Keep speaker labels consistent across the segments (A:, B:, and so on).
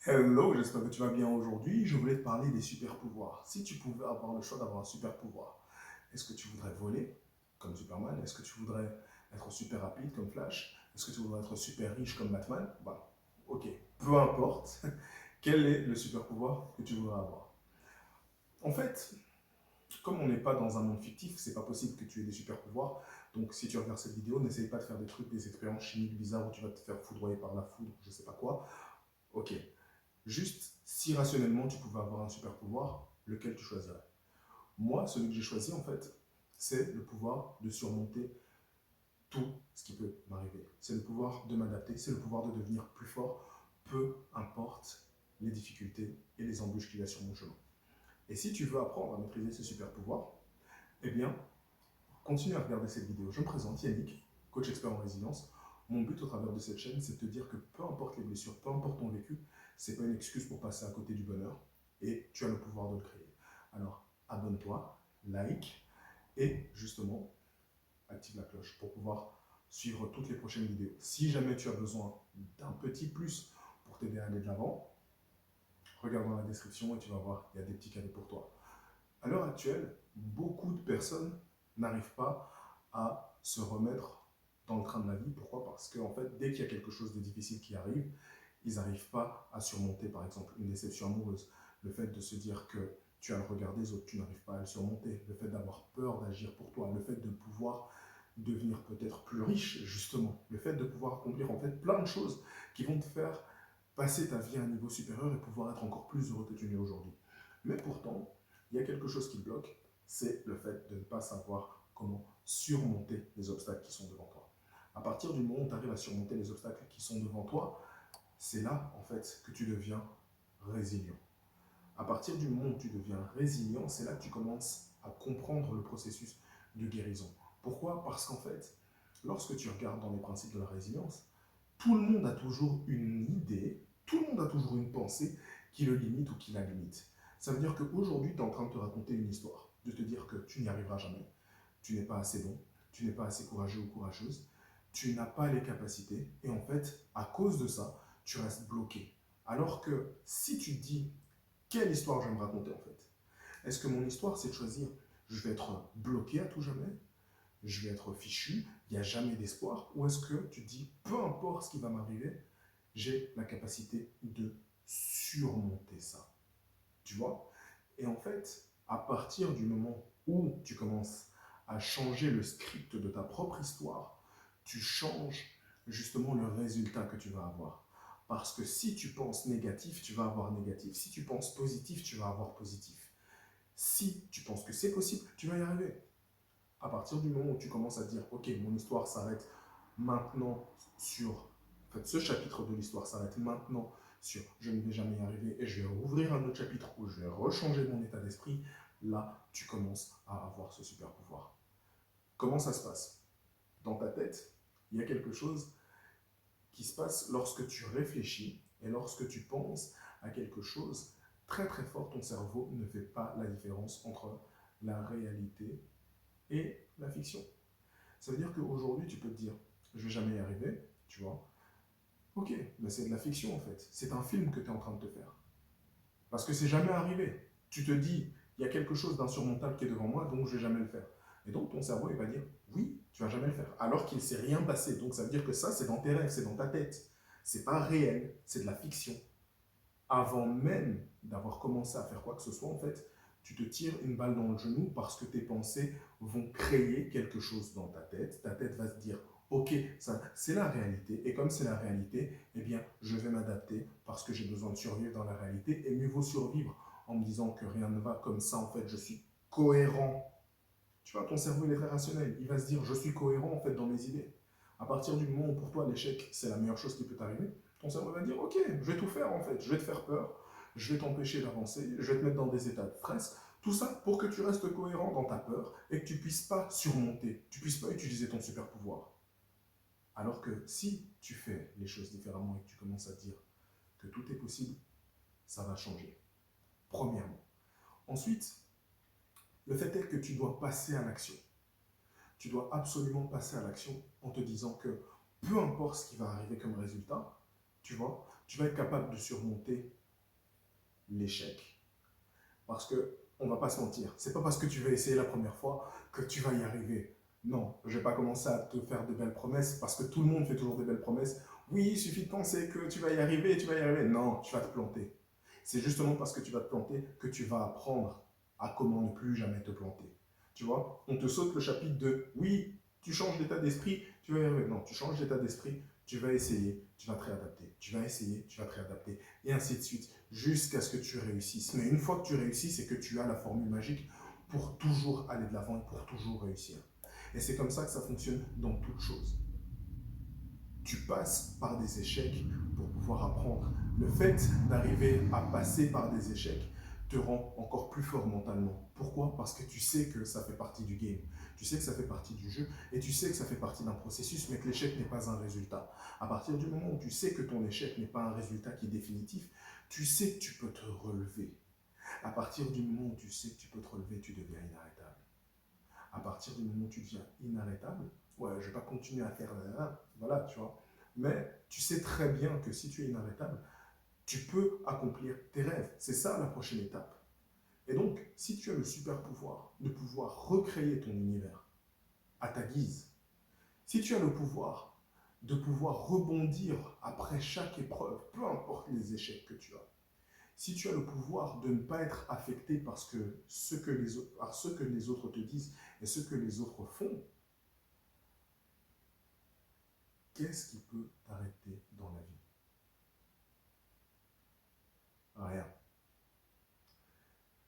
A: Hello, j'espère que tu vas bien aujourd'hui. Je voulais te parler des super pouvoirs. Si tu pouvais avoir le choix d'avoir un super pouvoir, est-ce que tu voudrais voler comme Superman? Est-ce que tu voudrais être super rapide comme Flash? Est-ce que tu voudrais être super riche comme Batman? Bah, ok, peu importe. Quel est le super pouvoir que tu voudrais avoir? En fait, comme on n'est pas dans un monde fictif, c'est pas possible que tu aies des super pouvoirs. Donc, si tu regardes cette vidéo, n'essaye pas de faire des trucs, des expériences chimiques bizarres où tu vas te faire foudroyer par la foudre, je sais pas quoi. Ok, juste, si rationnellement tu pouvais avoir un super pouvoir, lequel tu choisirais? Moi, celui que j'ai choisi, en fait, c'est le pouvoir de surmonter tout ce qui peut m'arriver. C'est le pouvoir de m'adapter, c'est le pouvoir de devenir plus fort, peu importe les difficultés et les embûches qu'il y a sur mon chemin. Et si tu veux apprendre à maîtriser ce super pouvoir, eh bien, continue à regarder cette vidéo. Je me présente, Yannick, coach expert en résilience. Mon but au travers de cette chaîne, c'est de te dire que peu importe les blessures, peu importe ton vécu, ce n'est pas une excuse pour passer à côté du bonheur et tu as le pouvoir de le créer. Alors, abonne-toi, like et justement, active la cloche pour pouvoir suivre toutes les prochaines vidéos. Si jamais tu as besoin d'un petit plus pour t'aider à aller de l'avant, regarde dans la description et tu vas voir, il y a des petits cadeaux pour toi. À l'heure actuelle, beaucoup de personnes n'arrivent pas à se remettre dans le train de la vie. Pourquoi? Parce qu'en fait, dès qu'il y a quelque chose de difficile qui arrive, ils n'arrivent pas à surmonter, par exemple, une déception amoureuse. Le fait de se dire que tu as le regard des autres, tu n'arrives pas à le surmonter. Le fait d'avoir peur d'agir pour toi. Le fait de pouvoir devenir peut-être plus riche, justement. Le fait de pouvoir accomplir en fait plein de choses qui vont te faire passer ta vie à un niveau supérieur et pouvoir être encore plus heureux que tu n'es aujourd'hui. Mais pourtant, il y a quelque chose qui bloque, c'est le fait de ne pas savoir comment surmonter les obstacles qui sont devant toi. À partir du moment où tu arrives à surmonter les obstacles qui sont devant toi, c'est là, en fait, que tu deviens résilient. À partir du moment où tu deviens résilient, c'est là que tu commences à comprendre le processus de guérison. Pourquoi? Parce qu'en fait, lorsque tu regardes dans les principes de la résilience, tout le monde a toujours une idée, tout le monde a toujours une pensée qui le limite ou qui la limite. Ça veut dire qu'aujourd'hui, tu es en train de te raconter une histoire, de te dire que tu n'y arriveras jamais, tu n'es pas assez bon, tu n'es pas assez courageux ou courageuse, tu n'as pas les capacités, et en fait, à cause de ça, tu restes bloqué. Alors que si tu te dis, quelle histoire je vais me raconter en fait? Est-ce que mon histoire, c'est de choisir, je vais être bloqué à tout jamais, je vais être fichu, il n'y a jamais d'espoir, ou est-ce que tu te dis, peu importe ce qui va m'arriver, j'ai la capacité de surmonter ça. Tu vois? Et en fait, à partir du moment où tu commences à changer le script de ta propre histoire, tu changes justement le résultat que tu vas avoir. Parce que si tu penses négatif, tu vas avoir négatif. Si tu penses positif, tu vas avoir positif. Si tu penses que c'est possible, tu vas y arriver. À partir du moment où tu commences à dire, ok, mon histoire s'arrête maintenant sur, en fait, ce chapitre de l'histoire s'arrête maintenant sur je ne vais jamais y arriver et je vais rouvrir un autre chapitre où je vais rechanger mon état d'esprit, là, tu commences à avoir ce super pouvoir. Comment ça se passe? Dans ta tête, il y a quelque chose qui se passe lorsque tu réfléchis et lorsque tu penses à quelque chose très très fort, ton cerveau ne fait pas la différence entre la réalité et la fiction. Ça veut dire qu'aujourd'hui, tu peux te dire, je ne vais jamais y arriver, tu vois. Ok, mais c'est de la fiction en fait. C'est un film que tu es en train de te faire. Parce que c'est jamais arrivé. Tu te dis, il y a quelque chose d'insurmontable qui est devant moi, donc je ne vais jamais le faire. Et donc ton cerveau, il va dire, oui, tu vas jamais le faire. Alors qu'il ne s'est rien passé. Donc ça veut dire que ça, c'est dans tes rêves, c'est dans ta tête. C'est pas réel, c'est de la fiction. Avant même d'avoir commencé à faire quoi que ce soit, en fait, tu te tires une balle dans le genou parce que tes pensées vont créer quelque chose dans ta tête. Ta tête va se dire, ok, ça, c'est la réalité. Et comme c'est la réalité, eh bien, je vais m'adapter parce que j'ai besoin de survivre dans la réalité. Et mieux vaut survivre en me disant que rien ne va comme ça. En fait, je suis cohérent. Tu vois, ton cerveau, il est très rationnel. Il va se dire, je suis cohérent en fait dans mes idées. À partir du moment où pour toi l'échec, c'est la meilleure chose qui peut t'arriver, ton cerveau va dire, ok, je vais tout faire en fait. Je vais te faire peur, je vais t'empêcher d'avancer, je vais te mettre dans des états de stress. Tout ça pour que tu restes cohérent dans ta peur et que tu puisses pas surmonter, tu puisses pas utiliser ton super pouvoir. Alors que si tu fais les choses différemment et que tu commences à dire que tout est possible, ça va changer. Premièrement. Ensuite, le fait est que tu dois passer à l'action. Tu dois absolument passer à l'action en te disant que peu importe ce qui va arriver comme résultat, tu vois, Tu vas être capable de surmonter l'échec. Parce que, on va pas se mentir, c'est pas parce que tu vas essayer la première fois que tu vas y arriver. Non, je vais pas commencer à te faire de belles promesses parce que tout le monde fait toujours des belles promesses. Oui, il suffit de penser que tu vas y arriver, tu vas y arriver. Non, tu vas te planter. C'est justement parce que tu vas te planter que tu vas apprendre à comment ne plus jamais te planter. Tu vois, on te saute le chapitre de oui, tu changes d'état d'esprit, tu vas y arriver. Non, tu changes d'état d'esprit, tu vas essayer, tu vas te réadapter. Tu vas essayer, tu vas te réadapter. Et ainsi de suite, jusqu'à ce que tu réussisses. Mais une fois que tu réussis, c'est que tu as la formule magique pour toujours aller de l'avant et pour toujours réussir. Et c'est comme ça que ça fonctionne dans toute chose. Tu passes par des échecs pour pouvoir apprendre. Le fait d'arriver à passer par des échecs te rend encore plus fort mentalement. Pourquoi? Parce que tu sais que ça fait partie du game, tu sais que ça fait partie du jeu et tu sais que ça fait partie d'un processus, mais que l'échec n'est pas un résultat. À partir du moment où tu sais que ton échec n'est pas un résultat qui est définitif, tu sais que tu peux te relever. À partir du moment où tu sais que tu peux te relever, tu deviens inarrêtable. À partir du moment où tu deviens inarrêtable, ouais, je ne vais pas continuer à faire voilà, tu vois. Mais tu sais très bien que si tu es inarrêtable, tu peux accomplir tes rêves. C'est ça la prochaine étape. Et donc, si tu as le super pouvoir de pouvoir recréer ton univers à ta guise, si tu as le pouvoir de pouvoir rebondir après chaque épreuve, peu importe les échecs que tu as, si tu as le pouvoir de ne pas être affecté par ce que les autres te disent et ce que les autres font, qu'est-ce qui peut t'arrêter dans la vie? Rien.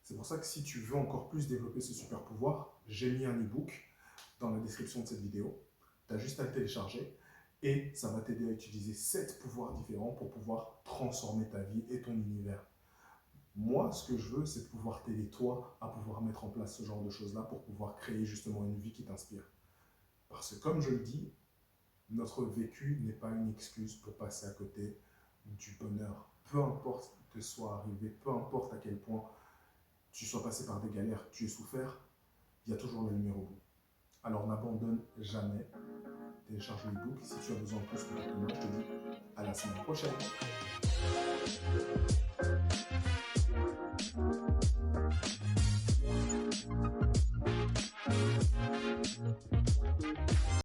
A: C'est pour ça que si tu veux encore plus développer ce super pouvoir, j'ai mis un e-book dans la description de cette vidéo. Tu as juste à le télécharger et ça va t'aider à utiliser 7 pouvoirs différents pour pouvoir transformer ta vie et ton univers. Moi, ce que je veux, c'est de pouvoir t'aider toi à pouvoir mettre en place ce genre de choses-là pour pouvoir créer justement une vie qui t'inspire. Parce que comme je le dis, notre vécu n'est pas une excuse pour passer à côté du bonheur. Peu importe ce qui te soit arrivé, peu importe à quel point tu sois passé par des galères, tu aies souffert, il y a toujours la lumière au bout. Alors n'abandonne jamais. Télécharge le e-book. Si tu as besoin de plus, contacte-moi. Je te dis à la semaine prochaine.